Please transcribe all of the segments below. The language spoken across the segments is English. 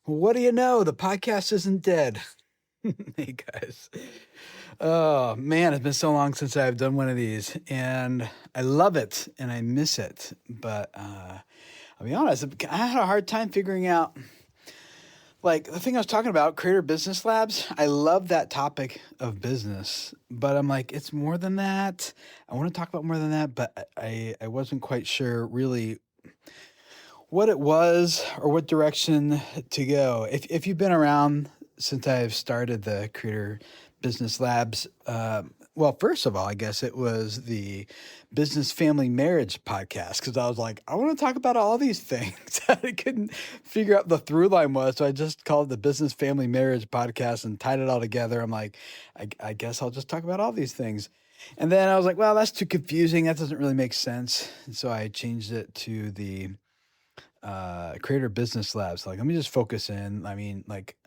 What do you know? The podcast isn't dead. Hey guys. Oh man, it's been so long since I've done one of these and I love it and I miss it. But I'll be honest, I had a hard time figuring out like the thing I was talking about, Creator Business Labs. I love that topic of business, but I'm like, it's more than that. I want to talk about more than that, but I wasn't quite sure really what it was or what direction to go. If you've been around since I've started the Creator Business Labs, well, first of all, I guess it was the Business Family Marriage podcast because I was like, I want to talk about all these things. I couldn't figure out the through line was, so I just called it the Business Family Marriage podcast and tied it all together. I'm like, I guess I'll just talk about all these things. And then I was like, well, that's too confusing. That doesn't really make sense. And so I changed it to the Creator Business Labs. Like, let me just focus in. I mean, like,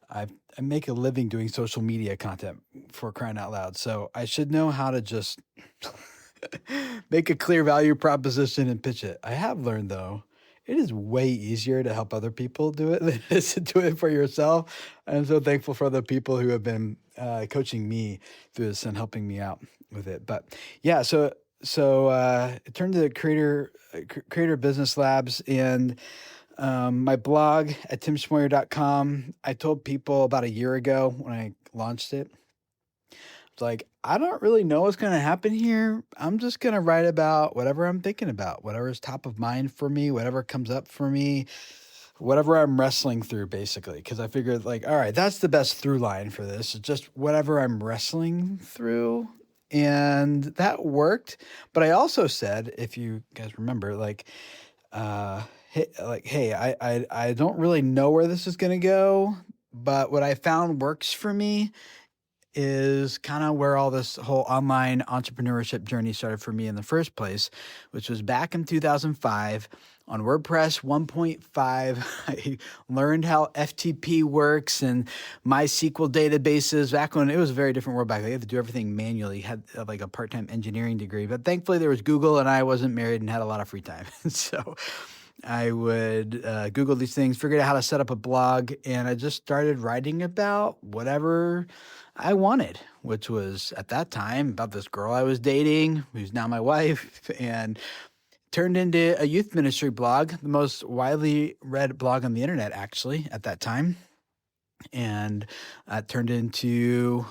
I make a living doing social media content for crying out loud. So I should know how to just make a clear value proposition and pitch it. I have learned though, it is way easier to help other people do it than it is to do it for yourself. I'm so thankful for the people who have been coaching me through this and helping me out with it. But yeah, so it turned to Creator Business Labs and my blog at timschmoyer.com. I told people about a year ago when I launched it, it's like, I don't really know what's going to happen here. I'm just going to write about whatever I'm thinking about, whatever is top of mind for me, whatever comes up for me, whatever I'm wrestling through, basically. Because I figured, like, all right, that's the best through line for this. It's just whatever I'm wrestling through. And that worked. But I also said, if you guys remember, hey, I don't really know where this is going to go, but what I found works for me is kind of where all this whole online entrepreneurship journey started for me in the first place, which was back in 2005 on WordPress 1.5. I learned how FTP works and MySQL databases back when it was a very different world back then. You had to do everything manually. Had like a part-time engineering degree, but thankfully there was Google and I wasn't married and had a lot of free time. So I would Google these things, figured out how to set up a blog, and I just started writing about whatever I wanted, which was at that time about this girl I was dating, who's now my wife, and turned into a youth ministry blog, the most widely read blog on the internet, actually, at that time. And turned into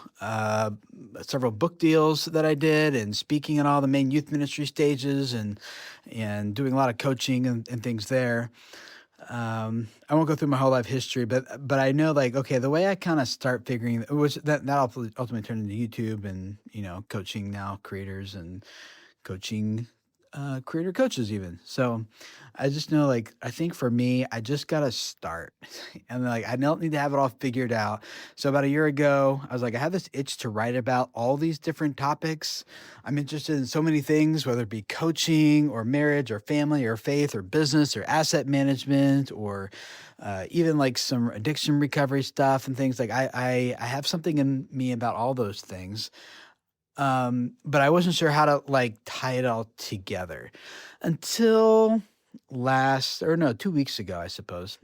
several book deals that I did and speaking at all the main youth ministry stages and doing a lot of coaching and things there. I won't go through my whole life history, but I know, like, okay, the way I kind of start figuring it was that ultimately turned into YouTube and, coaching now creators and coaching creator coaches even. So I just know, like, I think for me, I just got to start and like, I don't need to have it all figured out. So about a year ago, I was like, I have this itch to write about all these different topics. I'm interested in so many things, whether it be coaching or marriage or family or faith or business or asset management or even like some addiction recovery stuff and things like I have something in me about all those things. But I wasn't sure how to like tie it all together until 2 weeks ago, I suppose.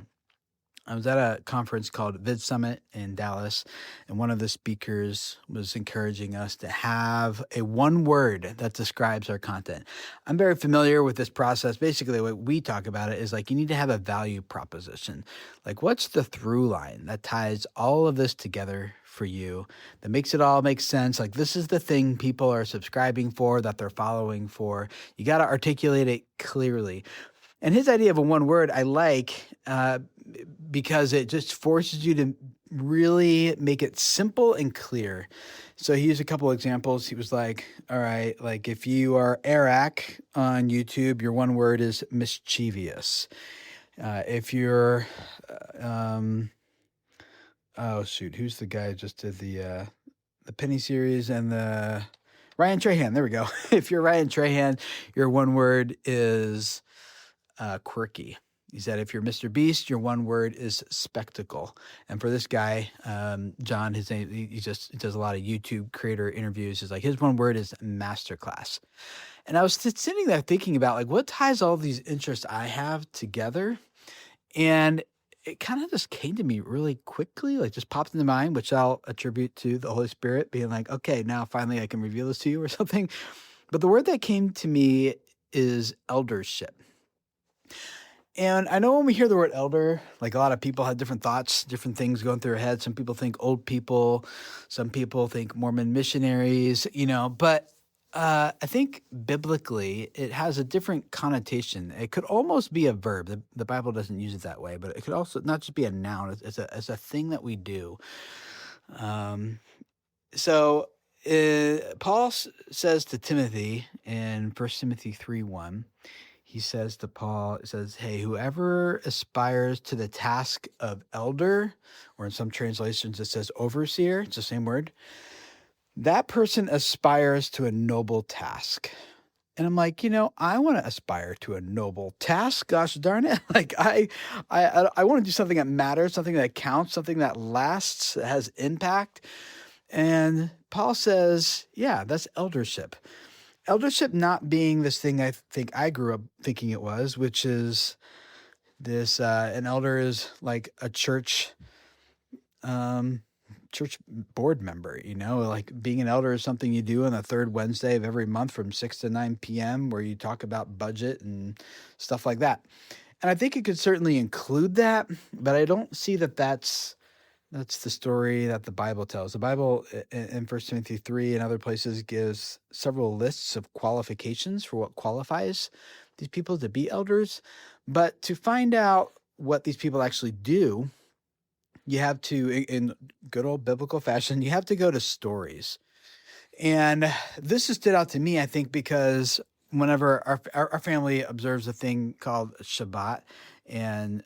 I was at a conference called Vid Summit in Dallas, and one of the speakers was encouraging us to have a one word that describes our content. I'm very familiar with this process. Basically, what we talk about it is like you need to have a value proposition. Like, what's the through line that ties all of this together for you, that makes it all make sense? Like, this is the thing people are subscribing for, that they're following for. You got to articulate it clearly. And his idea of a one word I like because it just forces you to really make it simple and clear. So he used a couple examples. He was like, all right, like if you are Eric on YouTube, your one word is mischievous. If you're, who's the guy who just did the Penny series and the Ryan Trahan? There we go. If you're Ryan Trahan, your one word is quirky. He said, if you're Mr. Beast, your one word is spectacle. And for this guy, John, his name, he does a lot of YouTube creator interviews. He's like, his one word is masterclass. And I was sitting there thinking about like, what ties all these interests I have together? And it kind of just came to me really quickly, like just popped into mind, which I'll attribute to the Holy Spirit being like, okay, now finally I can reveal this to you or something. But the word that came to me is eldership. And I know when we hear the word elder, like a lot of people have different thoughts, different things going through their head. Some people think old people, some people think Mormon missionaries, but I think biblically it has a different connotation. It could almost be a verb. The Bible doesn't use it that way, but it could also not just be a noun. It's a thing that we do. Um, so Paul says to Timothy in 1 Timothy 3:1. He says to Paul, it says, hey, whoever aspires to the task of elder, or in some translations it says overseer, it's the same word, that person aspires to a noble task. And I'm like, I want to aspire to a noble task. Gosh darn it. Like I want to do something that matters, something that counts, something that lasts, that has impact. And Paul says, yeah, that's eldership. Eldership not being this thing I think I grew up thinking it was, which is this, an elder is like a church board member, like being an elder is something you do on the third Wednesday of every month from 6 to 9 p.m. where you talk about budget and stuff like that. And I think it could certainly include that, but I don't see that that's the story that the Bible tells. The Bible in 1 Timothy 3 and other places gives several lists of qualifications for what qualifies these people to be elders. But to find out what these people actually do, you have to, in good old biblical fashion, you have to go to stories. And this has stood out to me, I think, because whenever our family observes a thing called Shabbat, and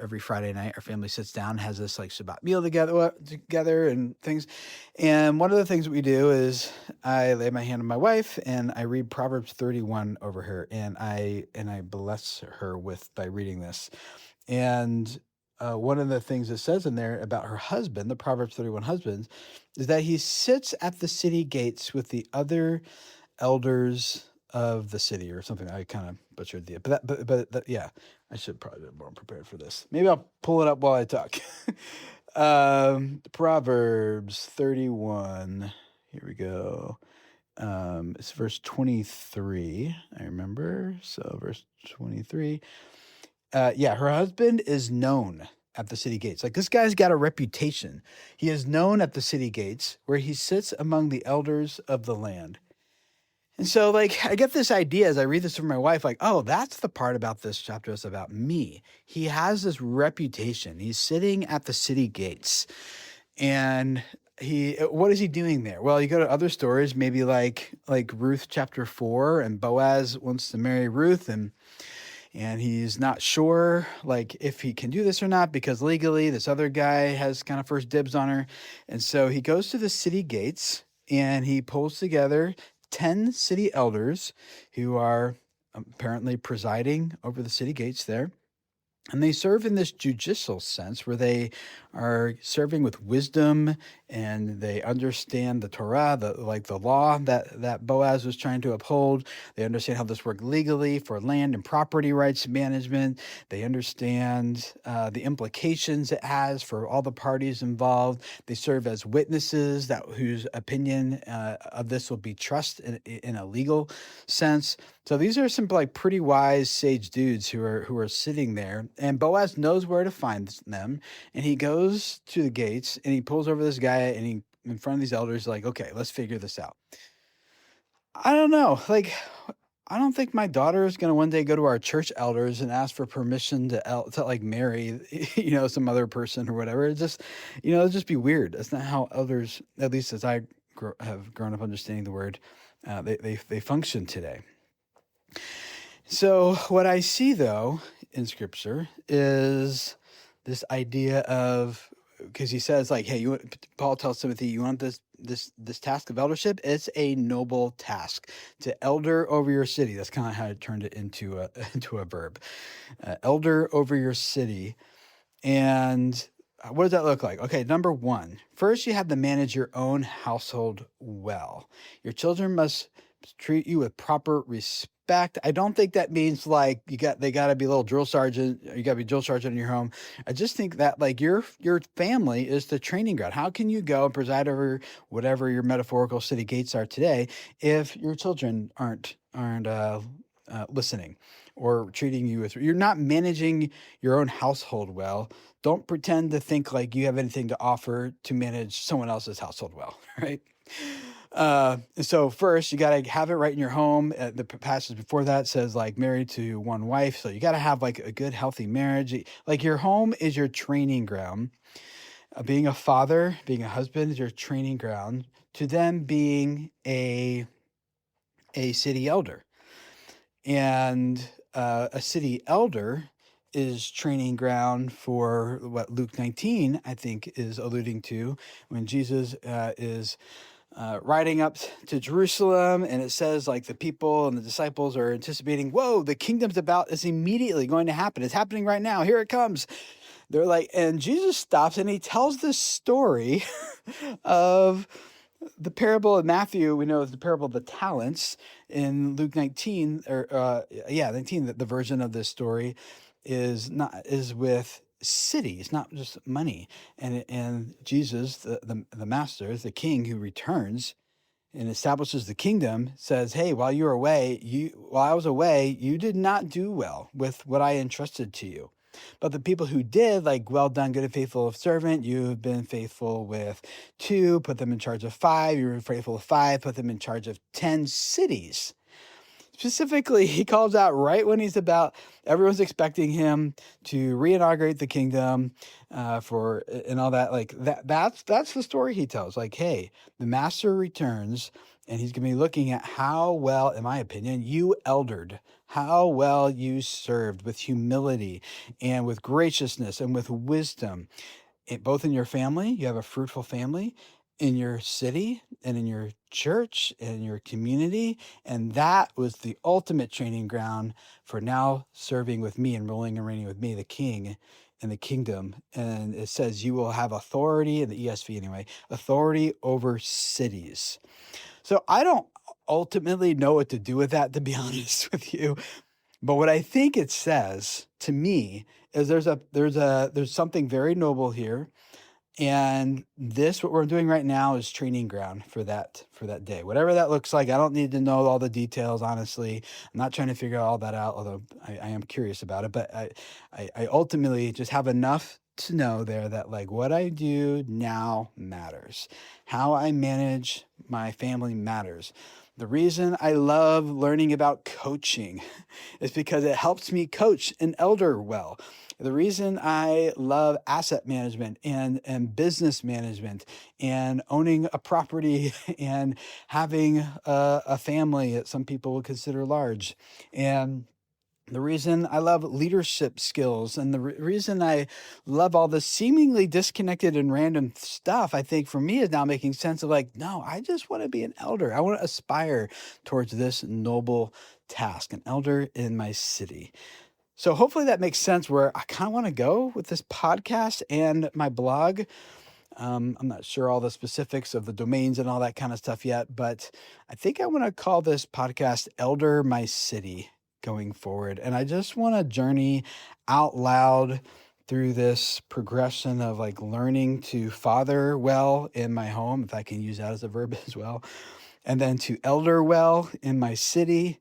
every Friday night, our family sits down, has this like Shabbat meal together and things. And one of the things we do is I lay my hand on my wife and I read Proverbs 31 over her, and I bless her by reading this. And one of the things it says in there about her husband, the Proverbs 31 husband, is that he sits at the city gates with the other elders of the city, or something. I kind of butchered but yeah, I should probably be more prepared for this. Maybe I'll pull it up while I talk. Proverbs 31. Here we go. It's verse 23. I remember. So verse 23. Yeah, her husband is known at the city gates. Like, this guy's got a reputation. He is known at the city gates where he sits among the elders of the land. And so, like, I get this idea as I read this from my wife, like, oh, that's the part about this chapter that's about me. He has this reputation. He's sitting at the city gates. And what is he doing there? Well, you go to other stories, maybe like Ruth chapter 4, and Boaz wants to marry Ruth, and he's not sure, like, if he can do this or not, because legally this other guy has kind of first dibs on her. And so he goes to the city gates and he pulls together 10 city elders who are apparently presiding over the city gates there. And they serve in this judicial sense where they are serving with wisdom and they understand the Torah, the law that Boaz was trying to uphold. They understand how this worked legally for land and property rights management. They understand the implications it has for all the parties involved. They serve as witnesses whose opinion of this will be trusted in a legal sense. So these are some like pretty wise sage dudes who are sitting there, and Boaz knows where to find them, and he goes to the gates and he pulls over this guy and he in front of these elders like, okay, let's figure this out. I don't know, like, I don't think my daughter is going to one day go to our church elders and ask for permission to like marry, some other person or whatever. It just, it'll just be weird. That's not how elders, at least as I have grown up understanding the word, they function today. So what I see, though, in Scripture is this idea of, because he says, like, hey, Paul tells Timothy, you want this task of eldership? It's a noble task to elder over your city. That's kind of how I turned it into a verb. Elder over your city. And what does that look like? Okay, number one, first you have to manage your own household well. Your children must treat you with proper respect. I don't think that means like they got to be a little drill sergeant. You got to be drill sergeant in your home. I just think that like your family is the training ground. How can you go and preside over whatever your metaphorical city gates are today if your children aren't listening or treating you with, you're not managing your own household well. Don't pretend to think like you have anything to offer to manage someone else's household well, right? So first you got to have it right in your home. The passage before that says like married to one wife. So you got to have like a good, healthy marriage. Like your home is your training ground. Being a father, being a husband is your training ground to then being a city elder. And a city elder is training ground for what Luke 19, I think, is alluding to when Jesus is riding up to Jerusalem, and it says like the people and the disciples are anticipating, whoa, the kingdom's it's immediately going to happen. It's happening right now. Here it comes. They're like, and Jesus stops and he tells this story of the parable of Matthew. We know it's the parable of the talents. In Luke 19, 19, the version of this story is with cities, not just money. And Jesus, the master, the king who returns and establishes the kingdom, says, hey, while I was away, you did not do well with what I entrusted to you. But the people who did, like, well done, good and faithful servant, you have been faithful with 2, put them in charge of 5. You were faithful with 5, put them in charge of 10 cities. Specifically, he calls out right when everyone's expecting him to reinaugurate the kingdom and all that. Like that's the story he tells. Like, hey, the master returns and he's going to be looking at how well, in my opinion, you eldered, how well you served with humility and with graciousness and with wisdom. Both in your family, you have a fruitful family, in your city and in your church and in your community. And that was the ultimate training ground for now serving with me and ruling and reigning with me, the king in the kingdom. And it says you will have authority, in the ESV anyway, authority over cities. So I don't ultimately know what to do with that, to be honest with you. But what I think it says to me is there's something very noble here. And what we're doing right now is training ground for that day, whatever that looks like. I don't need to know all the details, honestly. I'm not trying to figure all that out, although I am curious about it. But I ultimately just have enough to know there that like what I do now matters. How I manage my family matters. The reason I love learning about coaching is because it helps me coach an elder well. The reason I love asset management and business management and owning a property and having a family that some people would consider large, and the reason I love leadership skills, and the reason I love all this seemingly disconnected and random stuff, I think for me is now making sense of like, no, I just want to be an elder. I want to aspire towards this noble task, an elder in my city. So hopefully that makes sense where I kind of want to go with this podcast and my blog. I'm not sure all the specifics of the domains and all that kind of stuff yet, but I think I want to call this podcast Elder My City going forward. And I just want to journey out loud through this progression of like learning to father well in my home, if I can use that as a verb as well, and then to elder well in my city,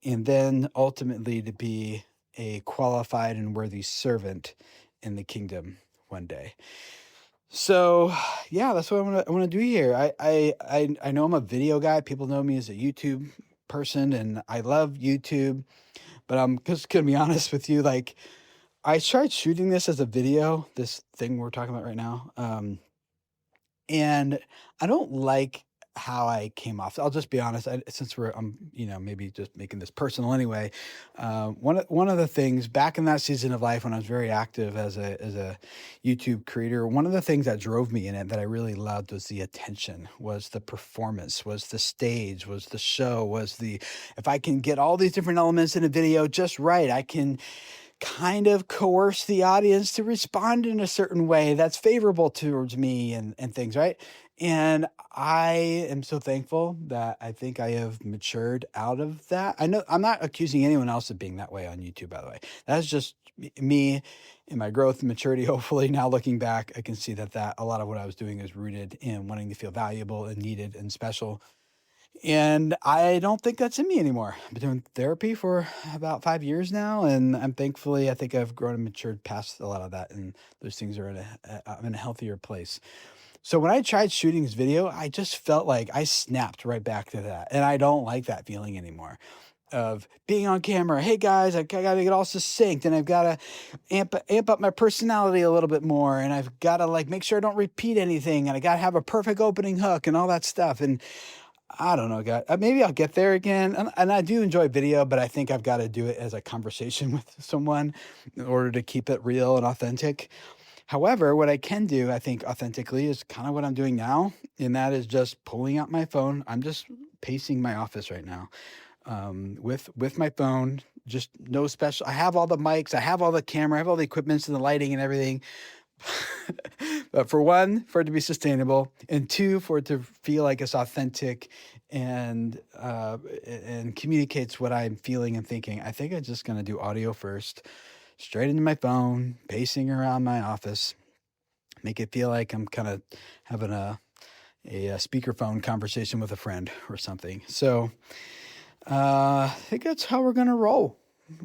and then ultimately to be a qualified and worthy servant in the kingdom one day. So yeah, that's what I want to do here. I know I'm a video guy. People know me as a YouTube person, and I love YouTube. But I'm just gonna be honest with you. Like, I tried shooting this as a video, this thing we're talking about right now, and I don't like how I came off. I'll just be honest. Since I'm maybe just making this personal anyway. One of the things back in that season of life when I was very active as a YouTube creator, one of the things that drove me in it that I really loved was the attention, was the performance, was the stage, was the show, if I can get all these different elements in a video just right, I can kind of coerce the audience to respond in a certain way that's favorable towards me and things, right? And I am so thankful that I think I have matured out of that. I know I'm not accusing anyone else of being that way on YouTube, by the way. That's just me and my growth and maturity. Hopefully, now looking back, I can see that a lot of what I was doing is rooted in wanting to feel valuable and needed and special. And I don't think that's in me anymore. I've been doing therapy for about 5 years now, and I think I've grown and matured past a lot of that, and those things are I'm in a healthier place. So when I tried shooting this video, I just felt like I snapped right back to that, and I don't like that feeling anymore of being on camera. Hey guys, I gotta make it all succinct, and I've gotta amp up my personality a little bit more, and I've gotta like make sure I don't repeat anything, and I gotta have a perfect opening hook and all that stuff. And I don't know, guys. Maybe I'll get there again. And I do enjoy video, but I think I've got to do it as a conversation with someone in order to keep it real and authentic. However, what I can do, I think authentically, is kind of what I'm doing now. And that is just pulling out my phone. I'm just pacing my office right now with my phone. Just no special. I have all the mics. I have all the camera. I have all the equipments and the lighting and everything. But for one, for it to be sustainable, and two, for it to feel like it's authentic and communicates what I'm feeling and thinking, I think I'm just going to do audio first, straight into my phone, pacing around my office, make it feel like I'm kind of having a speakerphone conversation with a friend or something. So I think that's how we're going to roll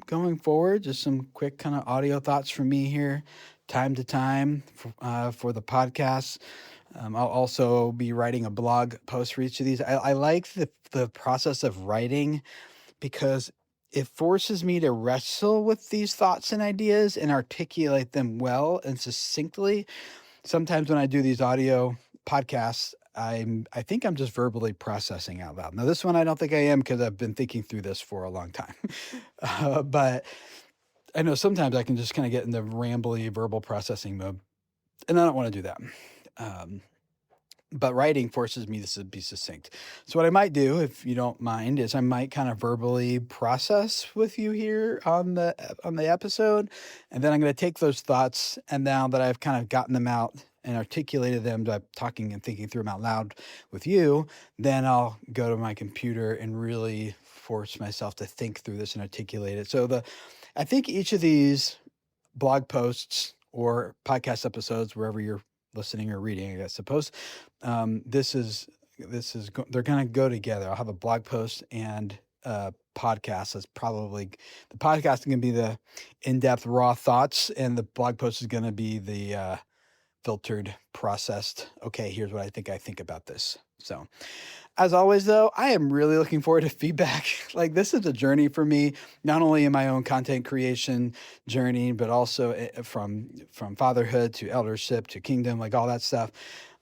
going forward. Just some quick kind of audio thoughts from me here, time to time for the podcast. I'll also be writing a blog post for each of these. I like the process of writing because it forces me to wrestle with these thoughts and ideas and articulate them well and succinctly. Sometimes when I do these audio podcasts, I think I'm just verbally processing out loud. Now, this one I don't think I am because I've been thinking through this for a long time. But I know sometimes I can just kind of get in the rambly verbal processing mode, and I don't want to do that. But writing forces me to be succinct. So what I might do, if you don't mind, is I might kind of verbally process with you here on the episode, and then I'm going to take those thoughts, and now that I've kind of gotten them out and articulated them by talking and thinking through them out loud with you, then I'll go to my computer and really force myself to think through this and articulate it. So I think each of these blog posts or podcast episodes, wherever you're listening or reading, I suppose, they're going to go together. I'll have a blog post and a podcast. That's probably, the podcast is going to be the in-depth raw thoughts, and the blog post is going to be the filtered, processed, okay, here's what I think about this. So as always, though, I am really looking forward to feedback. Like, this is a journey for me, not only in my own content creation journey, but also from fatherhood to eldership to kingdom, like all that stuff.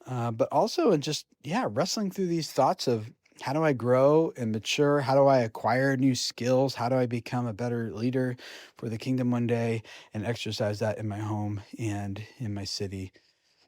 But also in just, wrestling through these thoughts of how do I grow and mature? How do I acquire new skills? How do I become a better leader for the kingdom one day and exercise that in my home and in my city?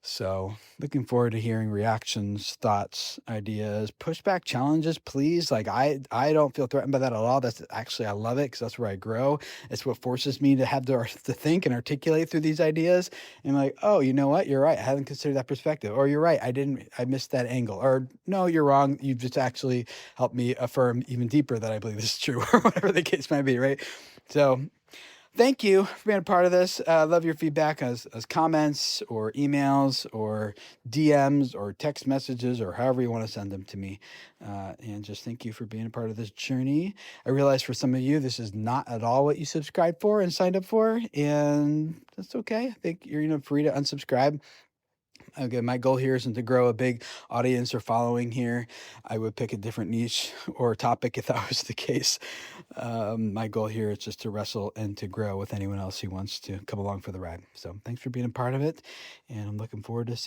So looking forward to hearing reactions, thoughts, ideas, pushback, challenges, please. Like I don't feel threatened by that at all. That's actually, I love it because that's where I grow. It's what forces me to have to think and articulate through these ideas. And like, oh, you know what? You're right. I haven't considered that perspective. Or you're right. I missed that angle. Or no, you're wrong. You've just actually helped me affirm even deeper that I believe this is true or whatever the case might be. Right. So thank you for being a part of this. I love your feedback as comments or emails or DMs or text messages or however you want to send them to me. And just thank you for being a part of this journey. I realize for some of you, this is not at all what you subscribed for and signed up for. And that's okay. I think you're free to unsubscribe. Again, my goal here isn't to grow a big audience or following here. I would pick a different niche or topic if that was the case. My goal here is just to wrestle and to grow with anyone else who wants to come along for the ride. So thanks for being a part of it. And I'm looking forward to seeing